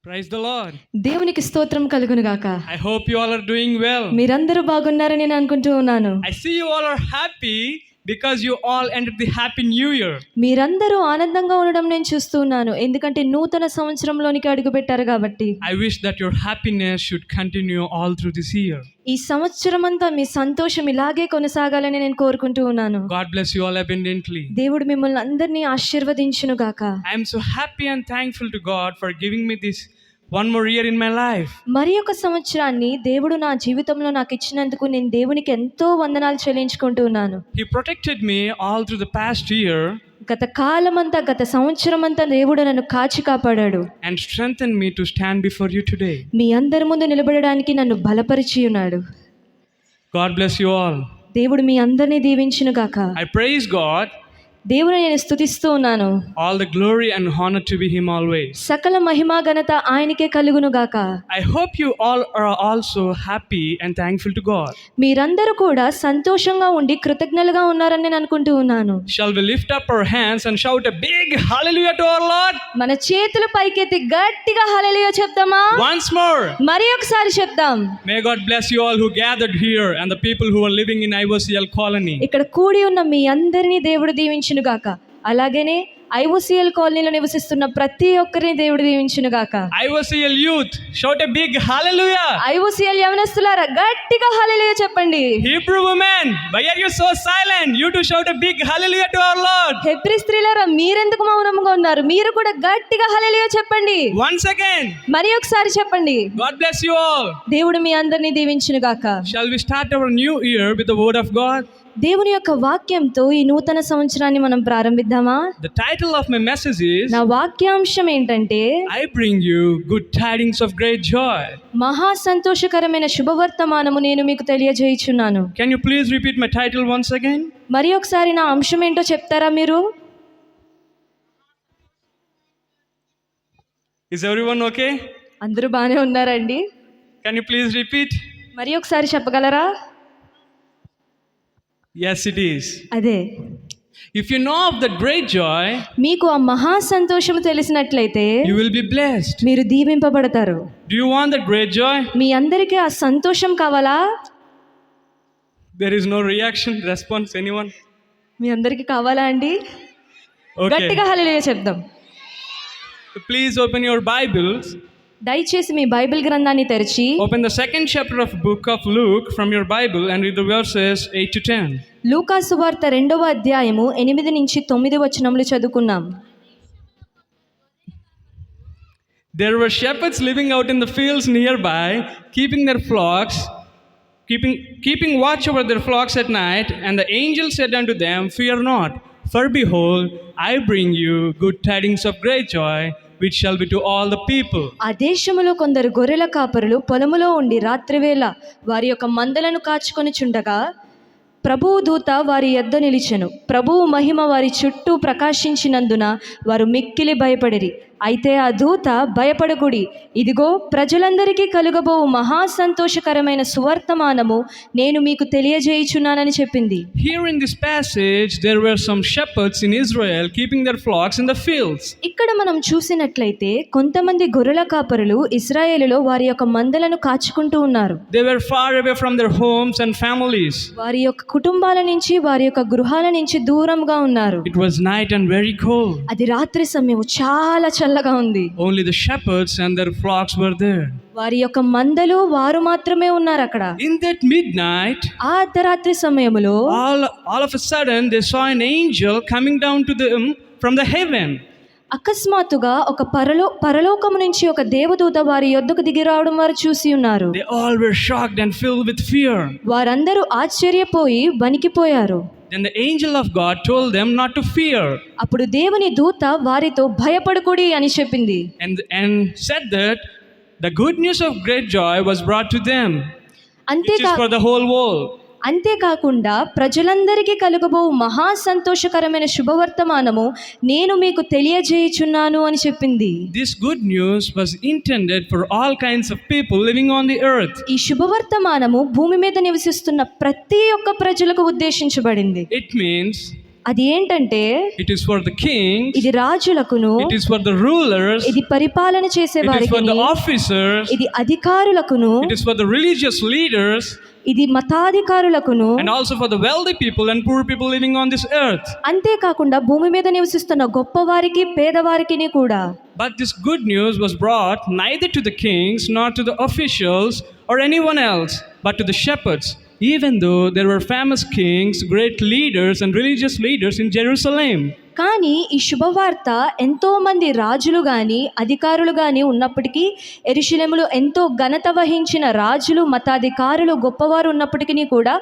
Praise the Lord. దేవునికి స్తోత్రం కలుగును గాక. I hope you all are doing well. మీరందరూ బాగున్నారని నేను అనుకుంటూ ఉన్నాను. I see you all are happy because you all entered the happy new year. మీరందరూ ఆనందంగా ఉండడం నేను చూస్తూ ఉన్నాను. ఎందుకంటే నూతన సంవత్సరంలోనికి అడుగుపెట్టారు కాబట్టి. I wish that your happiness should continue all through this year. ఈ సంవత్సరం అంతా మీ సంతోషం ఇలాగే కొనసాగాలని నేను కోరుకుంటూ ఉన్నాను. God bless you all abundantly. దేవుడు మిమ్మల్ని అందరినీ ఆశీర్వదించును గాక. I am so happy and thankful to God for giving me this one more year in my life. మరి ఒక సంవత్సరాన్ని దేవుడు నా జీవితంలో నాకు ఇచ్చినందుకు నేను దేవునికి ఎంతో వందనాలు చెల్లించుకుంటూ ఉన్నాను. He protected me all through the past year. గత కాలమంతా గత సంవత్సరం అంతా దేవుడు నన్ను కాచి కాపాడాడు. And strengthened me to stand before you today. మీ అందరి ముందు నిలబడడానికి నన్ను బలపరిచి ఉన్నాడు. God bless you all. దేవుడు మీ అందరినీ దీవించును గాక. I praise God. దేవుని నేను స్తుతిస్తూ ఉన్నాను. All the glory and honor to be Him always. సకల మహిమా ఘనత ఆయనకే కలుగును గాక. I hope you all are also happy and thankful to God. మీరందరూ కూడా సంతోషంగా ఉండి కృతజ్ఞులుగా ఉన్నారని నేను అనుకుంటూ ఉన్నాను. Shall we lift up our hands and shout a big hallelujah to our Lord? మన చేతులు పైకెత్తి గట్టిగా హల్లెలూయా చెప్దామా? Once more. మరి ఒకసారి చెప్దాం. May God bless you all who gathered here and the people who are living in IOCL colony. ఇక్కడ కూడి ఉన్న మీ అందరినీ దేవుడు దీవించును గాక. అలాగనే ఐఓసిఎల్ కాలనీలో నివసిస్తున్న ప్రతి ఒక్కరిని దేవుడు దీవించును గాక. IOCL youth, shout a big hallelujah. IOCL యవనస్తులారా గట్టిగా హల్లెలూయా చెప్పండి. Hebrew women, why are you so silent? You too shout a big hallelujah to our Lord. Hebrew స్త్రీలారా మీరెందుకు మౌనంగా ఉన్నారు? మీరు కూడా గట్టిగా హల్లెలూయా చెప్పండి. Once again. మరి ఒకసారి చెప్పండి. God bless you all. దేవుడు మీ అందరినీ దీవించును గాక. Shall we start our new year with the word of God? దేవుని యొక్క వాక్యంతో ఈ నూతన సంవత్సరాన్ని మనం ప్రారంభిద్దామా? The title of my message is నా వాక్యాంశం ఏంటంటే I bring you good tidings of great joy. మహా సంతోషకరమైన శుభవర్తమానము నేను మీకు తెలియజేయుచున్నాను. Can you please repeat my title once again? మరి ఒకసారి నా అంశం ఏంటో చెప్తారా మీరు? Is everyone okay? అందరూ బాగానే ఉన్నారండి? Can you please repeat? మరి ఒకసారి చెప్పగలరా? Yes, it is. అదే. If you know of the great joy, మీకు ఆ మహా సంతోషం తెలిసినట్లయితే you will be blessed. మీరు దీవింపబడతారు. Do you want the great joy? మీ అందరికీ ఆ సంతోషం కావాలా? There is no reaction, response, anyone? మీ అందరికీ కావాలా అండి? Okay. గట్టిగా హల్లెలూయా చెప్దాం. Please open your Bibles. దయచేసి మీ బైబిల్ గ్రంథాన్ని తెరిచి Open the second chapter of book of Luke from your Bible and read the verses 8 to 10. లూకా సువార్త 2వ అధ్యాయము 8 నుంచి 9 వచనములు చదువుకుందాం. There were shepherds living out in the fields nearby, keeping their flocks, keeping watch over their flocks at night, and the angel said unto them, Fear not, for behold, I bring you good tidings of great joy, which shall be to all the people. ఆ దేశములో కొందరు గొర్రెల కాపరులు పొలములో ఉండి రాత్రివేళ వారి యొక్క మందలను కాచుకొనుచుండగా ప్రభువు దూత వారి యొద్ద నిలిచెను. ప్రభువు మహిమ వారి చుట్టూ ప్రకాశించినందున వారు మిక్కిలి భయపడిరి. అయితే ఆ దూత భయపడకుడి, ఇదిగో ప్రజలందరికీ కలుగబోవు మహా సంతోషకరమైన సువర్తమానము నేను మీకు తెలియజేయుచున్నానని చెప్పింది. Here in this passage there were some shepherds in Israel keeping their flocks in the fields. ఇక్కడ మనం చూసినట్లయితే కొంతమంది గొర్రెల కాపరులు ఇశ్రాయేలులో వారి యొక్క మందలను కాచుకుంటూ ఉన్నారు. They were far away from their homes and families. వారి యొక్క కుటుంబాల నుంచి వారి యొక్క గృహాల నుంచి దూరంగా ఉన్నారు. It was night and very cold. అది రాత్రి సమయం, చాలా చల్లగా ఉంది. Only the shepherds and their flocks were there. వారి యొక్క మందలు వారు మాత్రమే ఉన్నారు అక్కడ. In that midnight, ఆ అర్ధరాత్రి సమయములో all of a sudden they saw an angel coming down to them from the heaven. అకస్మాత్తుగా ఒక పరలోకము నుంచి ఒక దేవదూత వారి యొద్దకు దిగి రావడం వారు చూసి ఉన్నారు. They all were shocked and filled with fear. వారందరూ ఆశ్చర్యపోయి వణికిపోయారు. Then the angel of God told them not to fear. అప్పుడు దేవుని దూత వారితో భయపడకుడి అని చెప్పింది. And said that the good news of great joy was brought to them, which is for the whole world. అంతేకాకుండా ప్రజలందరికీ కలుగబోవు మహా సంతోషకరమైన శుభవర్తమానము నేను మీకు తెలియజేయుచున్నాను అని చెప్పింది. This good news was intended for all kinds of people living on the earth. ఈ శుభవర్తమానము భూమి మీద నివసిస్తున్న ప్రతి ఒక్క ప్రజలకు ఉద్దేశించబడింది. It means అది ఏంటంటే it is for the kings, ఇది రాజులకును, it is for the rulers, ఇది పరిపాలన చేసే it is వారికి, for the officers, ఇది అధికారులకును, it is for the religious leaders, ఇది మతాధికారులకును, and also for the wealthy people and poor people living on this earth. అంతేకాకుండా భూమి మీద నివసిస్తున్న గొప్పవారికి పేదవారికి కూడా. But this good news was brought neither to the kings nor to the officials or anyone else, but to the shepherds, even though there were famous kings, great leaders, and religious leaders in Jerusalem. కానీ ఈ శుభవార్త ఎంతో మంది రాజులు గాని అధికారులు గాని ఉన్నప్పటికీ, యెరూషలేములో ఎంతో ఘనత వహించిన రాజులు, మతాధికారులు, గొప్పవారు ఉన్నప్పటికీ కూడా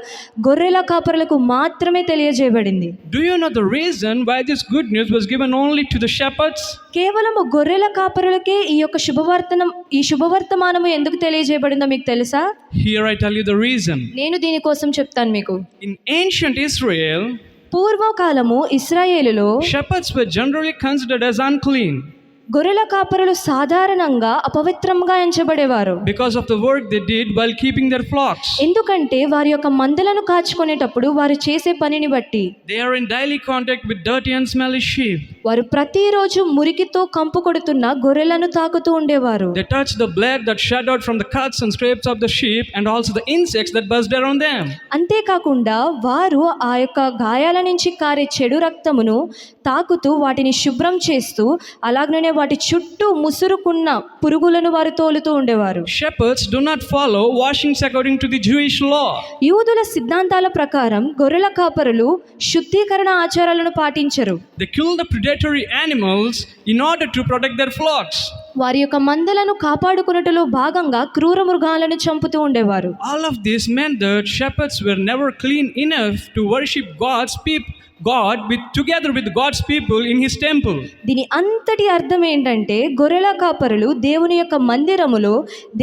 గొర్రెల కాపరులకు మాత్రమే తెలియజేయబడింది. Do you know the reason why this good news was given only to the shepherds? కేవలము గొర్రెల కాపరులకే ఈ శుభవర్తమానము ఎందుకు తెలియజేయబడిందో మీకు తెలుసా? Here I tell you the reason. నేను దీనికోసం చెప్తాను మీకు. In ancient Israel, పూర్వకాలము ఇశ్రాయేలులో shepherds were generally considered as unclean గొర్రెల కాపరులు సాధారణంగా అపవిత్రంగా ఎంచబడేవారు. because of the work they did while keeping their flocks. ఎందుకంటే వారి యొక్క మందలను కాచుకునేటప్పుడు వారు చేసే పనిని బట్టి They are in daily contact with dirty and smelly sheep. వారు ప్రతిరోజు మురికితో కంపు కొడుతున్న గొర్రెలను తాకుతూ ఉండేవారు. They touch the blood that shed out from the cuts and scrapes of the sheep, and also the insects that buzzed around them. అంతేకాకుండా వారు ఆ యొక్క గాయాల నుంచి కారే చెడు రక్తమును తాకుతూ వాటిని శుభ్రం చేస్తూ, అలాగనే వాటి చుట్టూ ముసురుకున్న పురుగులను వారు తోలుతూ ఉండేవారు. Shepherds do not follow washings according to the Jewish law. యూదుల సిద్ధాంతాల ప్రకారం గొర్రెల కాపరులు శుద్ధీకరణ ఆచారాలను పాటించరు. They kill the predatory animals in order to protect their flocks. వారి యొక్క మందలను కాపాడుకున్నట్టులో భాగంగా క్రూర మృగాలను చంపుతూ ఉండేవారు. All of this meant that shepherds were never clean enough to worship together with God's people in his temple. దీని అంతటి అర్థం ఏంటంటే, గొర్రెల కాపరులు దేవుని యొక్క మందిరములో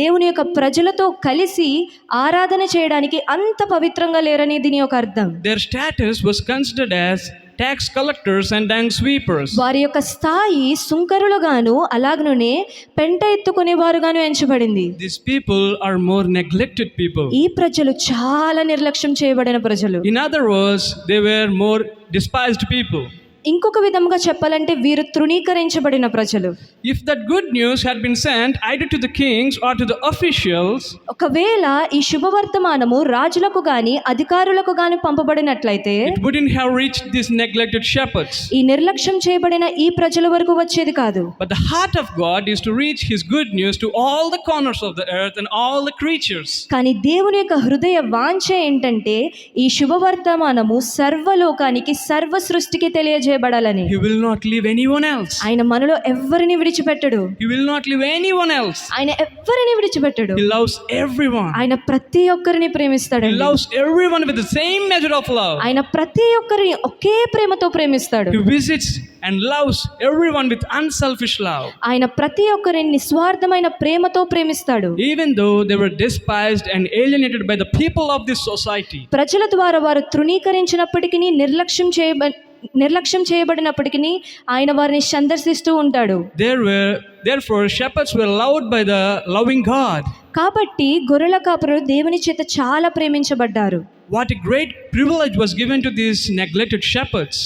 దేవుని యొక్క ప్రజలతో కలిసి ఆరాధన చేయడానికి అంత పవిత్రంగా లేరని దీని యొక్క అర్థం. Their status was considered as tax collectors and dung sweepers. వారి యొక్క స్థాయి సుంకరులుగాను అలాగనే పెంట ఎత్తుకునేవారుగాను ఎంచబడింది. These people are more neglected people. ఈ ప్రజలు చాలా నిర్లక్ష్యం చేయబడిన ప్రజలు. In other words, they were more despised people. ఇంకొక విధంగా చెప్పాలంటే వీరు తృణీకరించబడిన ప్రజలు. If that good news had been sent either to the kings or to the officials, ఒకవేళ ఈ శుభవర్తమానము రాజులకు గాని అధికారులకు గాని పంపబడినట్లయితే it wouldn't have reached these neglected shepherds. ఈ నిర్లక్ష్యం చేయబడిన ఈ ప్రజల వరకు వచ్చేది కాదు. But the heart of God is to reach his good news to all the corners of the earth and all the creatures. కానీ దేవుని యొక్క హృదయ వాంఛ ఏంటంటే, ఈ శుభవర్తమానము సర్వలోకానికి, సర్వ సృష్టికి తెలియజేయబడాలని. He will not leave anyone else. ఆయన మనలో ఎవ్వరిని విడిచిపెట్టడు. He will not leave anyone else. ఆయన ఎవ్వరిని విడిచిపెట్టడు. He loves everyone. ఆయన ప్రతి ఒక్కరిని ప్రేమిస్తాడు. He loves everyone with the same measure of love. ఆయన ప్రతి ఒక్కరిని ఒకే ప్రేమతో ప్రేమిస్తాడు. He visits and loves everyone with unselfish love. ఆయన ప్రతి ఒక్కరిని నిస్వార్థమైన ప్రేమతో ప్రేమిస్తాడు. Even though they were despised and alienated by the people of this society. ప్రజల ద్వారా వారు తృణీకరించినప్పటికీ, నిర్లక్ష్యం చేయబడినప్పటికీ ఆయన వారిని సందర్శిస్తూ ఉంటాడు. Therefore shepherds were loved by the loving God. కాబట్టి గొర్రెల కాపరులు దేవుని చేత చాలా ప్రేమించబడ్డారు. What a great privilege was given to these neglected shepherds.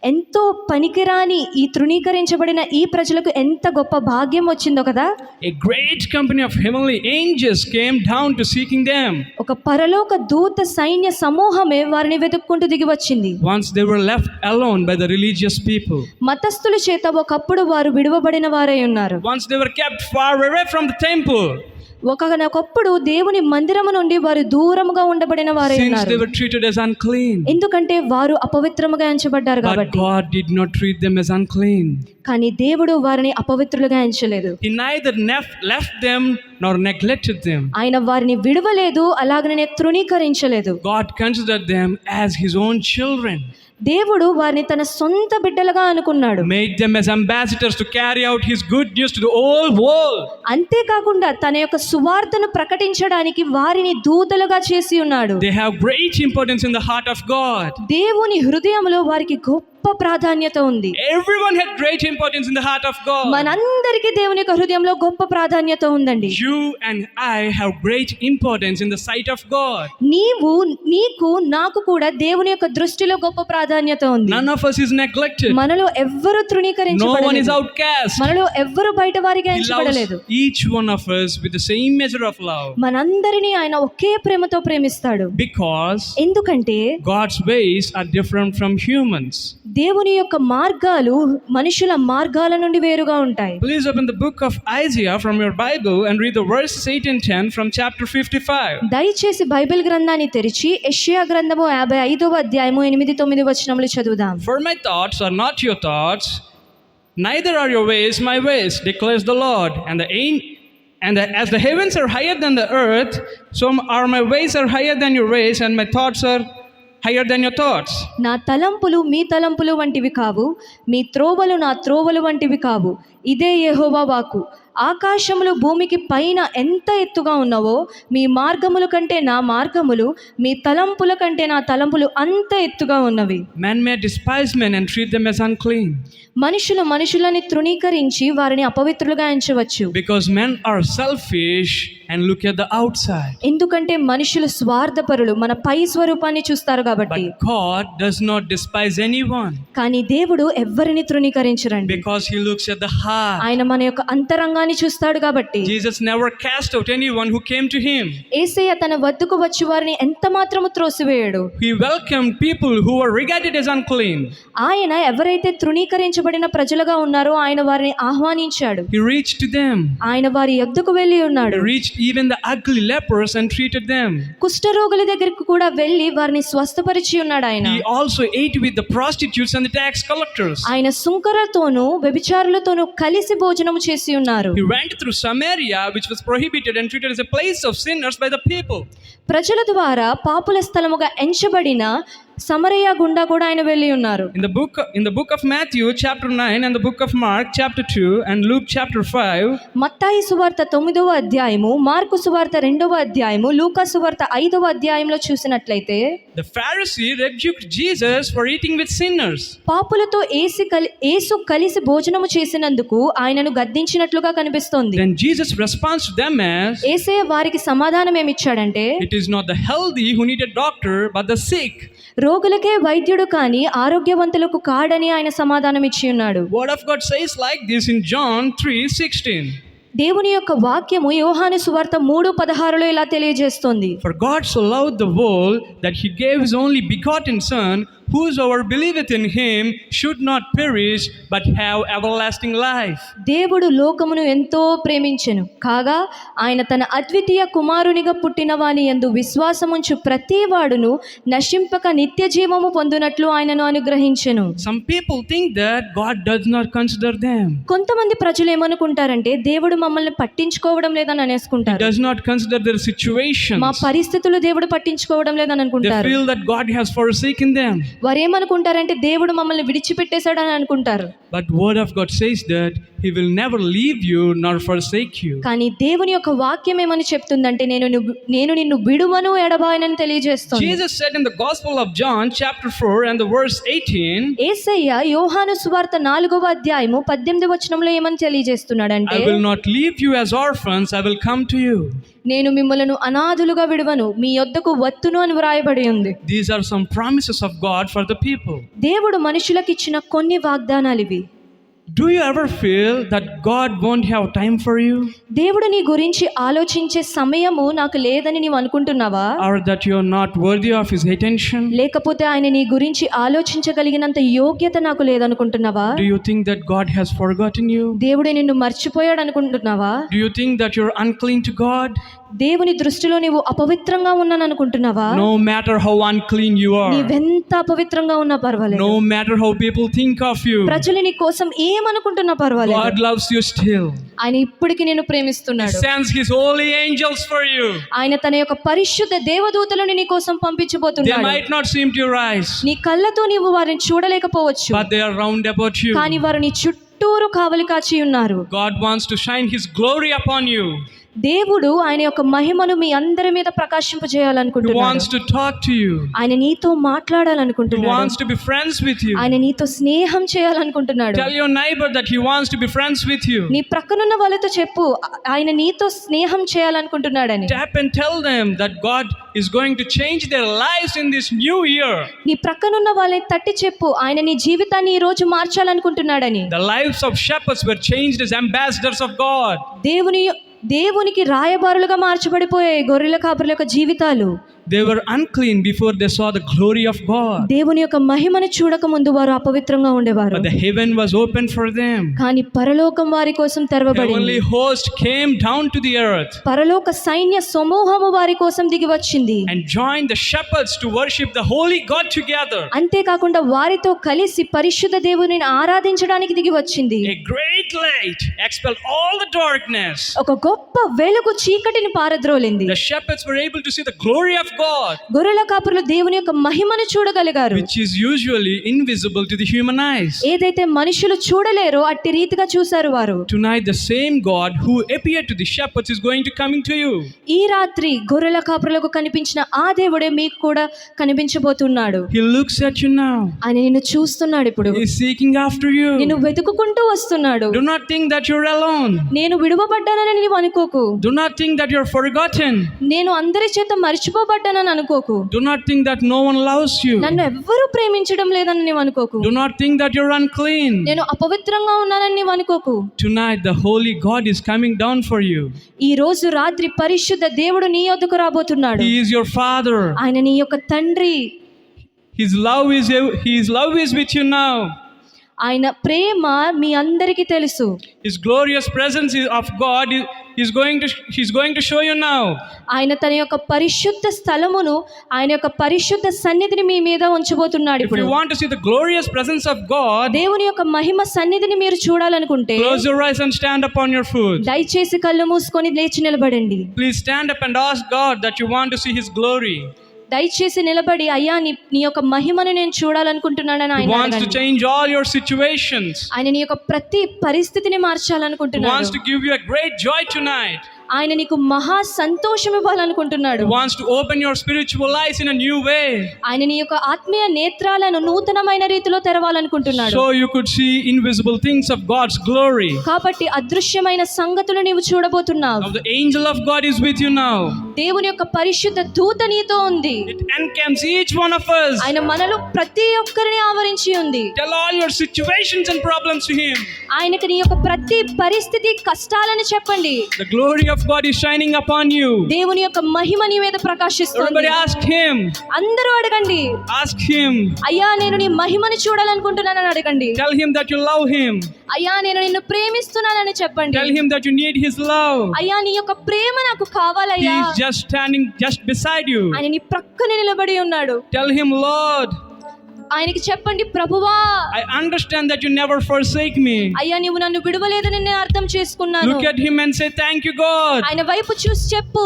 ఎంతో పనికిరాని ఈ తృణీకరించబడిన ఈ ప్రజలకు ఎంత గొప్ప భాగ్యం వచ్చిందో కదా. A great company of heavenly angels came down to seeking them. ఒక పరలోక దూత సైన్య సమూహమే వారిని వెతుక్కుంటూ దిగి వచ్చింది. Once they were left alone by the religious people. మతస్థుల చేత ఒకప్పుడు వారు విడువబడిన వారై ఉన్నారు. Once they were kept far away from the temple. ఒకప్పుడు దేవుని మందిరము నుండి వారు దూరముగా ఉండబడిన వారై Since ఉన్నారు. they were treated as unclean. ఎందుకంటే వారు అపవిత్రముగా ఎంచబడ్డారు But కాబట్టి. God did not treat them as unclean. కానీ దేవుడు వారిని అపవిత్రులుగా ఎంచలేదు. He neither left them nor neglected them. ఆయన వారిని విడువలేదు, అలాగనే తృణీకరించలేదు. God considered them as his own children. దేవుడు వారిని తన సొంత బిడ్డలుగా అనుకున్నాడు. Made them as ambassadors to carry out his good news to the whole world. అంతేకాకుండా తన యొక్క సువార్తను ప్రకటించడానికి వారిని దూతలుగా చేసి ఉన్నాడు. They have great importance in the heart of God. దేవుని హృదయంలో వారికి గొప్ప ప్రాధాన్యత ఉంది. Everyone had great importance in the heart of God. మనందరికీ దేవుని యొక్క హృదయంలో గొప్ప ప్రాధాన్యత ఉందండి. You and I have great importance in the sight of God. నీకు నాకు కూడా దేవుని యొక్క దృష్టిలో గొప్ప ప్రాధాన్యత ఉంది. None of us is neglected. మనలో ఎవ్వరు No one is తృణీకరించబడలేదు. outcast. మనలో ఎవ్వరు బయట వారిగా He ఎంచబడలేదు. loves each one of us with the same measure of love. మనందరినీ ఆయన ఒకే ప్రేమతో ప్రేమిస్తాడు. Because ఎందుకంటే God's ways are different from humans. దేవుని యొక్క మార్గాలు మనుషుల మార్గాల నుండి వేరుగా ఉంటాయి. Please open the book of Isaiah from your Bible and read the verses 8 and 10 from chapter 55. దయచేసి బైబిల్ గ్రంథాన్ని తెరిచి యెషయా గ్రంథము 55వ అధ్యాయము 8-9 వచనములు చదువుదాం. For my thoughts are not your thoughts, neither are your ways my ways, declares the Lord. As the heavens are higher than the earth, so are my ways are higher than your ways, and my thoughts are higher than your thoughts. నా తలంపులు మీ తలంపులు వంటివి కావు, మీ త్రోవలు నా త్రోవలు వంటివి కావు. ఇదే యెహోవా వాక్కు. ఆకాశములు భూమికి పైన ఎంత ఎత్తుగా ఉన్నవో మీ మార్గముల కంటే నా మార్గములు, మీ తలంపుల కంటే నా తలంపులు అంత ఎత్తుగా ఉన్నవి. Men may despise men and treat them as unclean. మనుషులని తృణీకరించి వారిని అపవిత్రులుగా ఎంచవచ్చు. Because men are selfish and look at the outside. ఎందుకంటే మనుషులు స్వార్థపరులు, మన పై స్వరూపాన్ని చూస్తారు కాబట్టి. But God does not despise anyone. కానీ దేవుడు ఎవ్వరిని తృణీకరించరండి. Because He looks at the heart. ఆయన మన యొక్క అంతరంగాన్ని చూస్తాడు కాబట్టి. Jesus never cast out anyone who came to Him. యేసయ్య తన వద్దకు వచ్చి వారిని ఎంత మాత్రము త్రోసివేయడు. He welcomed people who were regarded as unclean. ఆయన ఎవరైతే తృణీకరించబడిన ప్రజలుగా ఉన్నారో ఆయన వారిని ఆహ్వానించాడు. He reached to them. ఆయన వారి యొద్దకు వెళ్ళి ఉన్నాడు. He reached even the ugly lepers and treated them. కుష్ఠరోగుల దగ్గరికి కూడా వెళ్ళి వారిని స్వస్థపరిచి ఉన్నాడు ఆయన. He also ate with the prostitutes and the tax collectors. ఆయన సుంకరులతోనూ వ్యభిచారులతోనూ కలిసి భోజనము చేసి ఉన్నారు. He went through Samaria, which was prohibited and treated as a place of sinners by the people. ప్రజల ద్వారా పాపుల స్థలముగా ఎంచబడిన సమరయ గుండా కూడా ఆయన వెళ్ళి ఉన్నారు. In the book of Matthew chapter 9 and the book of Mark chapter 2 and Luke chapter 5, మత్తయి సువార్త 9వ అధ్యాయము, మార్కు సువార్త 2వ అధ్యాయము, లూకా సువార్త 5వ అధ్యాయంలో చూసినట్లయితే the Pharisee rebuked Jesus for eating with sinners. పాపులతో యేసు కలిసి భోజనము చేసినందుకు ఆయనను గద్దించినట్లుగా కనిపిస్తోంది. Then Jesus responds to them as, యేసయ్య వారికి సమాధానం ఏమిచ్చాడంటే, it is not the healthy who need a doctor but the sick. రోగులకే వైద్యుడు కానీ ఆరోగ్యవంతులకు కాడని ఆయన సమాధానం ఇచ్చి ఉన్నాడు. Word of God says like this in John 3:16. దేవుని యొక్క వాక్యము యోహాను సువార్త 3:16లో ఇలా తెలియజేస్తోంది. For God so loved the world that He gave His only begotten Son, whosoever believeth in Him should not perish but have everlasting life. దేవుడు లోకమును ఎంతో ప్రేమించెను కాగా ఆయన తన అద్వితీయ కుమారునిగా పుట్టిన వాని యందు విశ్వాసముంచు ప్రతి వాడును నశింపక నిత్య జీవము పొందునట్లు ఆయనను అనుగ్రహించెను. Some people think that God does not consider them. కొంతమంది ప్రజలు ఏమనుకుంటారంటే దేవుడు మమ్మల్ని పట్టించుకోవడం లేదని He అనేసుకుంటారు. does not consider their situations. మా పరిస్థితులు దేవుడు పట్టించుకోవడం లేదని They అనుకుంటారు. feel that God has forsaken them. వారు ఏమనుకుంటారంటే దేవుడు మమ్మల్ని విడిచిపెట్టేశాడని అనుకుంటారు. But word of God says that He will never leave you nor forsake you. కానీ దేవుని యొక్క వాక్యం ఏమని చెప్తుందంటే నేను నిన్ను విడువను ఎడబాయనని తెలియజేస్తుంది. Jesus said in the Gospel of John chapter 4 and the verse 18, యేసయ్య యోహాను సువార్త 4వ అధ్యాయము 18వ వచనంలో ఏమని తెలియజేస్తున్నాడంటే, I will not leave you as orphans, I will come to you. నేను మిమ్మలను అనాథులుగా విడువను, మీ యొద్దకు వత్తును అని వ్రాయబడి ఉంది. These are some promises of God for the people. దేవుడు మనుషులకు ఇచ్చిన కొన్ని వాగ్దానాలు ఇవి. Do you ever feel that God won't have time for you? దేవుడు నీ గురించి ఆలోచించే సమయము నాకు లేదని నీవు అనుకుంటున్నావా? Or that you are not worthy of His attention? లేకపోతే ఆయన నీ గురించి ఆలోచించగలిగినంత యోగ్యత నాకు లేదనుకుంటున్నావా? Do you think that God has forgotten you? దేవుడు నిన్ను మర్చిపోయాడు అనుకుంటున్నావా? Do you think that you're unclean to God? దేవుని దృష్టిలో నీవు అపవిత్రంగా ఉన్నాను అనుకుంటున్నావా? No matter how unclean you are, నీవెంత అపవిత్రంగా ఉన్నా పర్వాలేదు, no matter how people think of you, ప్రజలు నీ కోసం ఏమనుకుంటున్నా పర్వాలేదు, God loves you still. ఆయన ఇప్పటికి నిన్ను He ప్రేమిస్తున్నాడు. sends His holy angels for you. ఆయన తన యొక్క పరిశుద్ధ దేవదూతలను నీ కోసం They పంపించబోతున్నాడు. might not seem to your eyes, నీ కళ్ళతో నీవు వారిని చూడలేకపోవచ్చు, but they are round about you. కానీ వారు నీ చుట్టూరు కావలి కాచి ఉన్నారు. God wants to shine His glory upon you. దేవుడు ఆయన యొక్క మహిమను మీ అందరి మీద He ప్రకాశింపజేయాలనుకుంటున్నాడు. wants to talk to you. ఆయన నీతో He మాట్లాడాలనుకుంటున్నాడు. wants to be friends with you. ఆయన నీతో స్నేహం చేయాలనుకుంటున్నాడు. Tell your neighbor that he wants to be friends with you. నీ ప్రక్కనున్న వాళ్ళతో చెప్పు ఆయన నీతో స్నేహం చేయాలనుకుంటున్నాడని. Tap and tell them that God is going to change their lives in this new year. నీ ప్రక్కనున్న వాళ్ళని తట్టి చెప్పు ఆయన నీ జీవితాన్ని ఈ రోజు మార్చాలనుకుంటున్నాడని. The lives of shepherds were changed as ambassadors of God. దేవునికి రాయబారులుగా మార్చబడిపోయాయి గొర్రెల కాపరుల యొక్క జీవితాలు. They were unclean before they saw the glory of God. దేవుని యొక్క మహిమను చూడక ముందు వారు అపవిత్రంగా ఉండేవారు. But the heaven was open for them. కానీ పరలోకం వారి కోసం తెరవబడింది. Heavenly host came down to the earth పరలోక సైన్య సమూహము వారి కోసం దిగి వచ్చింది. and joined the shepherds to worship the holy God together. అంతేకాకుండా వారితో కలిసి పరిశుద్ధ దేవుని ఆరాధించడానికి దిగి వచ్చింది. A great light expelled all the darkness. ఒక గొప్ప వెలుగు చీకటిని పారద్రోలింది. The shepherds were able to see the glory of God, గొర్రెల కాపరులు దేవుని యొక్క మహిమను చూడగలిగారు. which is usually invisible to the human eyes. ఏదైతే మనుషులు చూడలేరో అట్టి రీతిగా చూశారు వారు. Tonight the same God who appeared to the shepherds is going to coming to you. ఈ రాత్రి గొర్రెల కాపరులకు కనిపించిన ఆ దేవుడే మీకు కూడా కనిపించబోతున్నాడు. He looks at you now. ఆయన నిన్ను చూస్తున్నాడు ఇప్పుడు. He is seeking after you. నిన్ను వెతుకుకుంటూ వస్తున్నాడు. Do not think that you're alone. నేను విడువబడ్డానని నీవు అనుకోకు. Do not think that you're forgotten. నేను అందరి చేత మర్చిపోబడ్డానని అనుకోకు. Do not think that no one loves you. నన్ను ఎవ్వరూ ప్రేమించడం లేదని నీవు అనుకోకు. Do not think that you're unclean. నేను అపవిత్రంగా ఉన్నానని నీవు అనుకోకు. Tonight the holy God is coming down for you. ఈ రోజు రాత్రి పరిశుద్ధ దేవుడు నీ యొద్దకు రాబోతున్నాడు. He is your father. ఆయన నీ యొక్క తండ్రి. His love is with you now. ఆయన ప్రేమ మీ అందరికీ తెలుసు. His glorious presence of God he's going to show you now. ఆయన తన యొక్క పరిశుద్ధ స్థలమును ఆయన యొక్క పరిశుద్ధ సన్నిధిని మీ మీద ఉంచబోతున్నాడు. If you want to see the glorious presence of God, దేవుని యొక్క మహిమ సన్నిధిని మీరు చూడాలనుకుంటే close your eyes and stand upon your foot. దయచేసి కళ్ళు మూసుకొని లేచి నిలబడండి. Please stand up and ask God that you want to see His glory. దయచేసి నిలబడి అయ్యా నీ యొక్క మహిమను నేను చూడాలనుకుంటున్నానని He ఆయన wants to అడగండి. change all your situations. ఆయన నీ యొక్క ప్రతి పరిస్థితిని He మార్చాలనుకుంటున్నాడు. wants to give you a great joy tonight. ఆయన నీకు మహా సంతోషం ఇవ్వాలనుకుంటున్నాడు. He wants to open your spiritual eyes in a new way, ఆయన నీ యొక్క ఆత్మీయ నేత్రాలను నూతనమైన రీతిలో తెరవాలనుకుంటున్నాడు. so you could see invisible things of God's glory. కాబట్టి అదృశ్యమైన సంగతులు నీవు చూడబోతున్నావు. Now the angel of God is with you now. దేవుని యొక్క పరిశుద్ధ దూత నీతో ఉంది. It encamps each one of us. ఆయన మనలో ప్రతి ఒక్కరిని ఆవరించి ఉంది. Tell all your situations and problems to Him. ఆయనకి నీ యొక్క ప్రతి పరిస్థితి కష్టాలను చెప్పండి. The glory of God is shining upon you. దేవుని యొక్క మహిమ నీ మీద ప్రకాశిస్తుంది. Everybody ask Him. అందరూ అడగండి. Ask Him. అయ్యా నేను నీ మహిమను చూడాలనుకుంటున్నానని అడగండి. Tell Him that you love Him. అయ్యా నేను నిన్ను ప్రేమిస్తున్నానని చెప్పండి. Tell Him that you need His love. అయ్యా నీ యొక్క ప్రేమ నాకు He కావాలయ్యా. is just standing just beside you. ఆయన నీ ప్రక్కన నిలబడి ఉన్నాడు. Tell Him, Lord, ఆయనకి చెప్పండి, ప్రభువా I understand that you never forsake me. అయ్యా నీవు నన్ను విడువలేదని నేను అర్థం చేసుకున్నాను. Look at Him and say, thank you, God. ఆయన వైపు చూసి చెప్పు,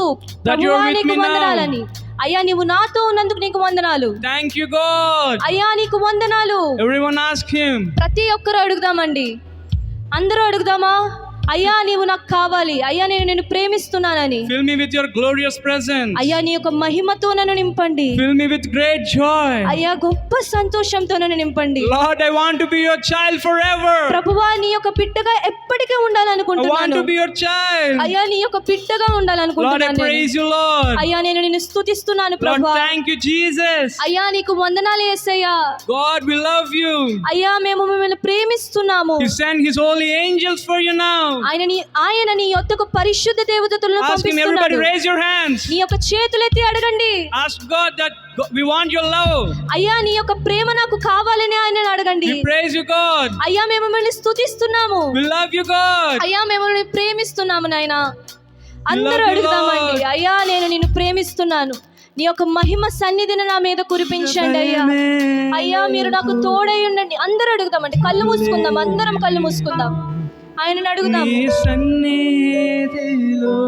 That you are ప్రభువా with నీకు me now. వందనాలని. అయ్యా నీవు నాతో ఉన్నందుకు నీకు వందనాలు. Thank you, God. అయ్యా నీకు వందనాలు. Everyone ask Him. ప్రతి ఒక్కరు అడుగుదామండి. అందరూ అడుగుదామా? అయ్యా నీవు నాకు కావాలి. అయ్యా నేను నిన్ను ప్రేమిస్తున్నానని. Fill me with your glorious presence. అయ్యా నీ యొక్క మహిమతో నన్ను నింపండి. Fill me with great joy. అయ్యా గొప్ప సంతోషంతో నన్ను నింపండి. Lord, I want to be your child forever. ప్రభువా నీ యొక్క పిట్టగా ఎప్పటికీ I want ఉండాలనుకుంటున్నాను. to be your child. అయ్యా నీ యొక్క పిట్టగా Lord, I ఉండాలనుకుంటున్నాను. praise you, Lord. అయ్యా నేను నిన్ను స్తుతిస్తున్నాను Lord, ప్రభువా. thank you, Jesus. అయ్యా నీకు వందనాలు యేసయ్యా. God, we love you. అయ్యా మేము మిమ్మల్ని ప్రేమిస్తున్నాము. He sent His holy angels for you now. ఆయన నీ యొద్దకు పరిశుద్ధ దేవదూతలను Ask Him, everybody పంపిస్తున్నాడు. raise your hands. నీ యొక్క చేతులెత్తి అడగండి. Ask God that we want your love. అయ్యా నీ యొక్క ప్రేమ నాకు కావాలని ఆయనను అడగండి. We praise you, God. అయ్యా మేము మిమ్మల్ని స్తుతిస్తున్నాము. We love you, God. అయ్యా మిమ్మల్ని ప్రేమిస్తున్నాము నాయనా. అందరూ love you, అడుగుదామండి. Lord. అయ్యా నేను నిన్ను ప్రేమిస్తున్నాను. నీ యొక్క మహిమ సన్నిధిని నా మీద కురిపించండి అయ్యా. అయ్యా మీరు నాకు తోడై ఉండండి. అందరూ అడుగుదామండి. కళ్ళు మూసుకుందాం. అందరం కళ్ళు మూసుకుందాం. ఆయనను అడుగుదాం. నీ సన్నిధిలో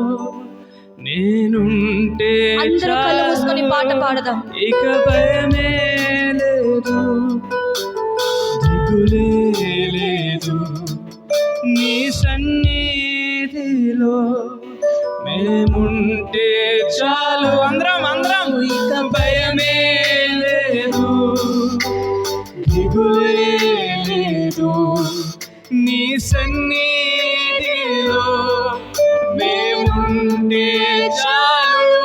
నేనుంటే అందరూ కళ్ళు మూసుకొని పాట పాడదాం. ఇక భయమే లేదు, దిగులే లేదు. నీ సన్నిధిలో మేముంటే చాలు. అందరం ఇక భయమే లేదు, దిగులే లేదు. నీ సన్నిధిలో మేముంటే చాలు,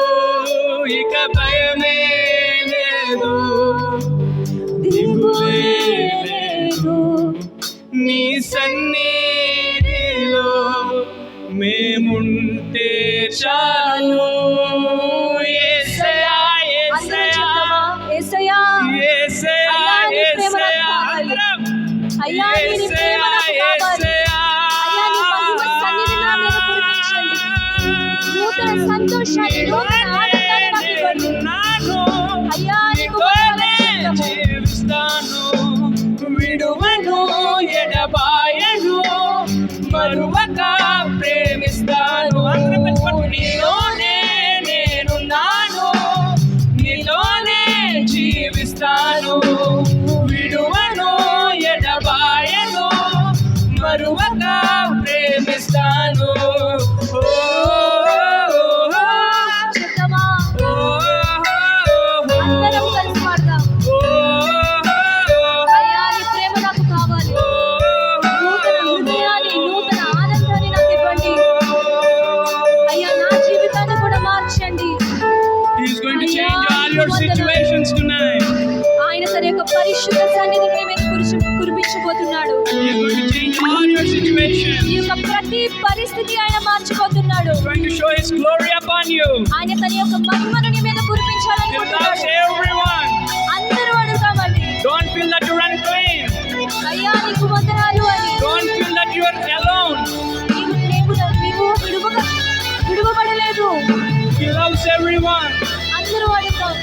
ఇక భయమే లేదు, దిగులే లేదు. నీ సన్నిధిలో మేముంటే చాలు. యేసయ్యా, యేసయ్యా, యేసయ్యా, యేసయ్యా, యేసయ్యా. అందరం అయ్యా నీ ప్రేమ నాకు కావాలి. అయ్యా నీ మహిమ సన్నిధి నా మీద కురిపించండి. నూతన సంతోషాన్ని, నూతన ఆనందాన్ని నాకు ఇవ్వండి. అయ్యా నీకు జీవిస్తాను, విడువను, ఎడబాయను, మరువక ప్రేమిస్తాను. అందరం కలిసి పాడుదాం. నీలోనే నేనున్నాను, నీలోనే జీవిస్తాను, విడువను, ఎడబాయను, మరువక ప్రేమిస్తాను. చెప్తామా? అందరం కలిసి పాడదాం. అయ్యా నీ ప్రేమ నాకు కావాలి. నూతన హృదయాన్ని, నూతన ఆనందాన్ని నాకు ఇవ్వండి. అయ్యా నా జీవితాన్ని కూడా మార్చండి. He's going to change all your situations tonight. ఆయన తన యొక్క పరిశుద్ధ సన్నిధిని మీ మీద కురిపించబోతున్నాడు. He's going to change all your situations. ఈ యొక్క ప్రతి పరిస్థితి ఆయన మార్చిపోతున్నాడు. He's going to show His glory upon you. ఆయన తన యొక్క మహిమను నీ మీద He loves కురిపించాలనుకుంటున్నాడు. everyone. అందరూ అడుగుతామండి, Don't feel that you're unclean. అయ్యా నీకు వందనాలు అని. Don't feel that you're alone. నీవు విడువబడలేదు. He loves everyone. అందరూ అడుగుతాం.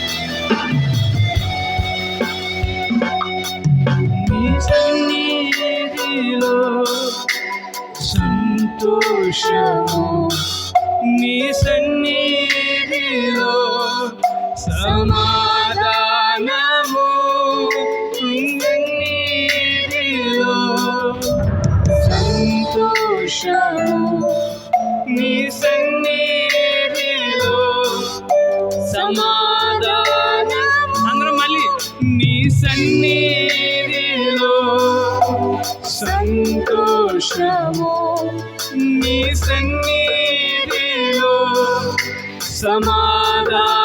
నీ సన్నిధిలో సంతోషము, నీ సన్నిధిలో సమాధానము, నీ సన్నిధిలో సంతోషము, నీ సన్నిధిలో సమాధానము. అందరం మళ్ళీ నీ సన్నిధిలో సంతోషము, నీ సన్నిధిలో సమాధానము,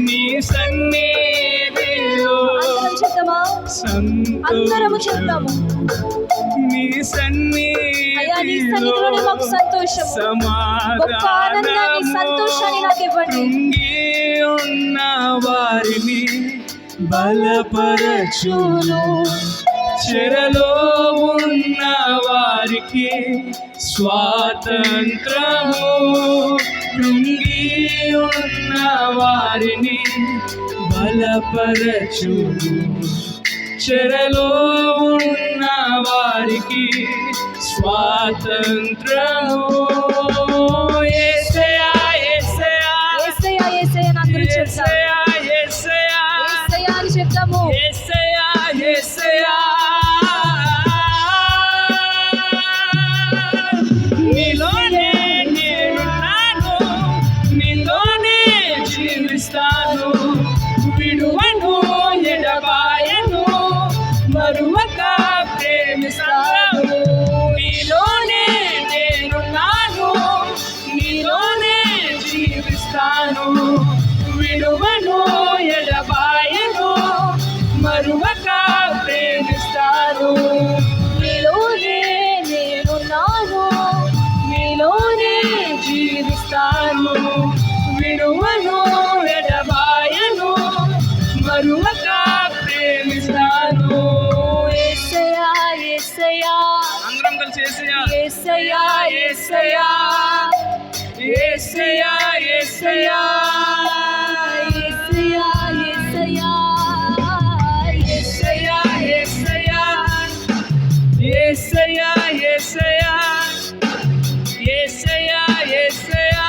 నీ సన్నిధిలో అందరం చెప్తామా? అందరము చెప్తాము. నీ అయ్యా నీ సన్నిధిలోనే మాకు సంతోషం, గొప్ప ఆనందాన్ని, సంతోషాన్ని నాకు ఇవ్వండి. కృంగి ఉన్న వారిని బలపరచును, చెరలో ఉన్న వారికి స్వాతంత్రము. కృంగి ఉన్న వారిని బలపరచును, చెరలో ఉన్న వారికి స్వాతంత్రము. యేసయ్యా, యేసయ్యా, యేసయ్యా, యేసయ్యా అని అందరూ చెప్తాం. యేసయ్యా, యేసయ్యా, యేసయ్యా అని చెప్తాము. యేసయ్యా, యేసయ్యా. నీలోనే నేనున్నాను, నీలోనే జీవిస్తాను, విడువను, ఎడబాయను, మరువక ప్రేమిస్తాను. నీలోనే నేనున్నాను, నీలోనే జీవిస్తాను, విడువను, ఎడబాయను, మరువక ప్రేమిస్తాను. నీలోనే నేనున్నాను, నీలోనే జీవిస్తాను, విడువను, ఎడబాయను, మరువక ప్రేమిస్తాను. యేసయ్యా, యేసయ్యా, అందరం కలిసి యేసయ్యా, యేసయ్యా, యేసయ్యా, యేసయ్యా, యేసయ్యా, యేసయ్యా, యేసయ్యా, యేసయ్యా, యేసయ్యా, యేసయ్యా, యేసయ్యా, యేసయ్యా, యేసయ్యా.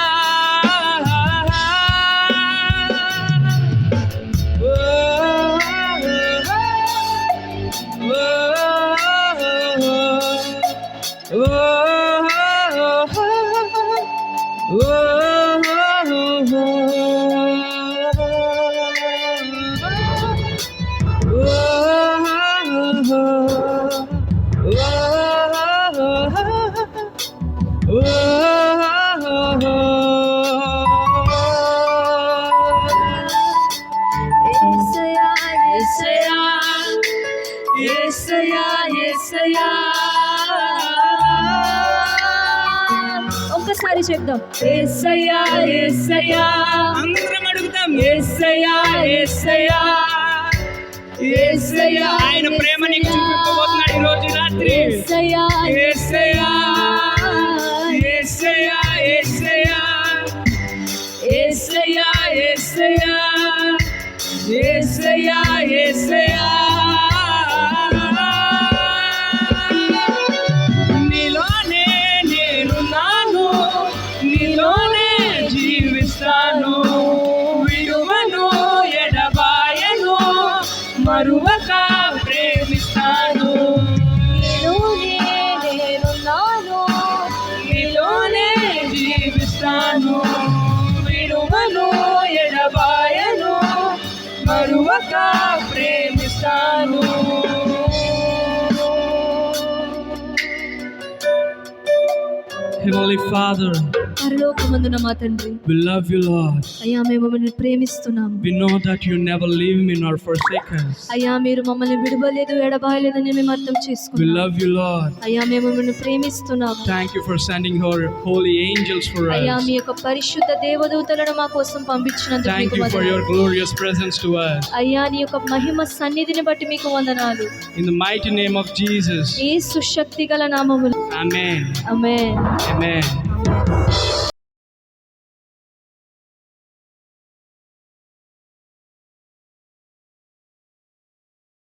చెప్దాం. యేసయ్యా యేసయ్యా అందరం అడుగుతాం. యేసయ్యా యేసయ్యా యేసయ్యా ఆయన ప్రేమ నీకు చూపించబోతున్నాడు ఈ రోజు రాత్రి. యేసయ్యా యేసయ్యా యేసయ్యా యేసయ్యా యేసయ్యా యేసయ్యా యేసయ్యా యేసయ్యా నీలోనే నేనున్నాను, నీలోనే జీవిస్తాను, విడువను ఎడబాయను, మరువక ప్రేమిస్తాను. నీలోనే నేనున్నాను, నీలోనే జీవిస్తాను, విడువను ఎడబాయను, మరువక ప్రేమిస్తాను. Heavenly Father, పరలోకమందున మా తండ్రి, we love you, Lord. అయ్యా మేము మిమ్మల్ని ప్రేమిస్తున్నాము. We know that you never leave me nor forsake us. అయ్యా మీరు మమ్మల్ని విడవలేదు ఎడబాయలేదని మేము అర్థం We చేసుకున్నాము. love you, Lord. అయ్యా మేము మిమ్మల్ని ప్రేమిస్తున్నాము. Thank you for sending your holy angels for అయ్యా us. మీ యొక్క పరిశుద్ధ దేవదూతలను మా కోసం పంపించినందుకు Thank మీకు you for your వందనాలు. glorious presence to us. అయ్యా నీ యొక్క మహిమ సన్నిధిని బట్టి మీకు వందనాలు. In the mighty name of Jesus. యేసు శక్తి గల నామములో Amen. ఆమేన్. Amen. ఆమేన్.